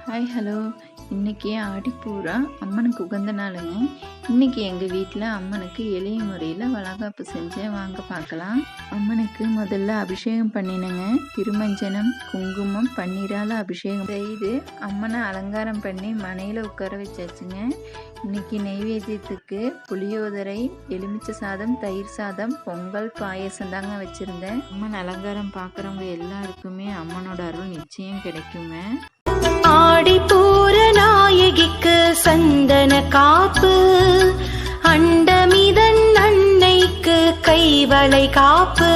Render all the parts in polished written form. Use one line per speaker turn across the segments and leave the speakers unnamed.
Hi hello. இன்றைக்கி ஆடிப்பூரா அம்மனுக்கு உகந்த நாளுங்க. இன்றைக்கி எங்கள் வீட்டில் அம்மனுக்கு எளிய முறையில் வளகாப்பு செஞ்சேன். வாங்க பார்க்கலாம். அம்மனுக்கு முதல்ல அபிஷேகம் பண்ணினேங்க. திருமஞ்சனம், குங்குமம், பன்னீரால் அபிஷேகம் செய்து அம்மனை அலங்காரம் பண்ணி மனையில் உட்கார வச்சாச்சுங்க. இன்றைக்கி நெய்வேத்தியத்துக்கு புளியோதரை, எலுமிச்சை சாதம், தயிர் சாதம், பொங்கல், பாயசம் தாங்க வச்சுருந்தேன். அம்மன் அலங்காரம் பார்க்குறவங்க எல்லாருக்குமே அம்மனோட அருள் நிச்சயம் கிடைக்குங்க.
ஆடிப்பூர நாயகிக்கு சந்தன காப்பு, அண்டமிதன் அன்னைக்கு கைவளை காப்பு.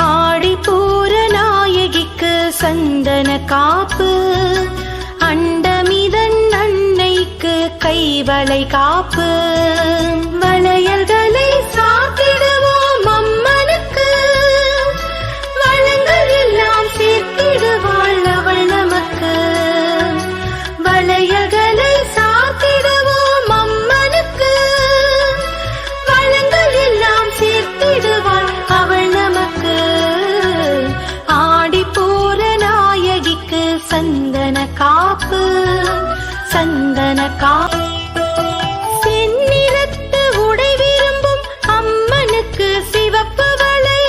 ஆடிப்பூர நாயகிக்கு சந்தன காப்பு, அண்டமிதன் அன்னைக்கு கைவளை காப்பு. வளையல்களை சாத்திடுவோம் அம்மனுக்கு, வளங்கள் எல்லாம் சேர்த்திடுவாள் அவள் நமக்கு. வளையல்களை சாத்திடுவோம் அம்மனுக்கு, வளங்கள் எல்லாம் சேர்த்திடுவாள் அவள் நமக்கு. ஆடிப்பூர நாயகிக்கு சந்தன காப்பு, சந்தன காப்பு. செந்நிறத்து உடை விரும்பும் அம்மனுக்கு சிவப்பு வளை,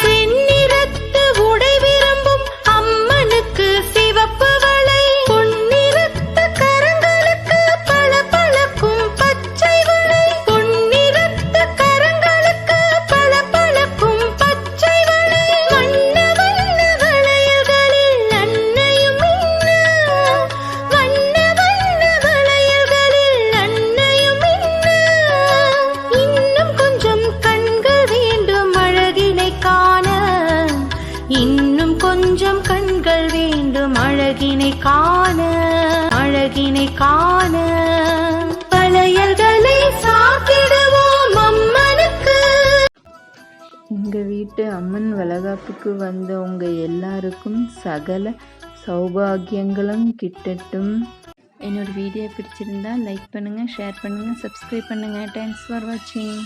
செந்நிறத்து உடை விரும்பும் அம்மனுக்கு சிவப்பு வளை. பொன்னிறத்து கரங்களுக்கு பளபளக்கும் பச்சை வளை, பொன்னிறத்து கரங்களுக்கு பளபளக்கும் பச்சை வளை. வண்ண வண்ண வளையல்களில் அன்னையும் மின்ன, வண்ண வண்ண வளையல்களில் அன்னையும் மின்ன. இன்னும் கொஞ்சம் கண்கள் வேண்டும் அழகினை காண, இன்னும் கொஞ்சம் கண்கள் வேண்டும் அழகினை காண, அழகினை காண. வளையல்களை சாத்திடுவோம் அம்மனுக்கு.
எங்கள் வீட்டு அம்மன் வளகாப்புக்கு வந்தவங்க எல்லாருக்கும் சகல சௌபாகியங்களும் கிட்டட்டும். என்னோட வீடியோ பிடிச்சிருந்தா லைக் பண்ணுங்கள், ஷேர் பண்ணுங்கள், சப்ஸ்கிரைப் பண்ணுங்கள். தேங்க்ஸ் ஃபார் வாட்சிங்.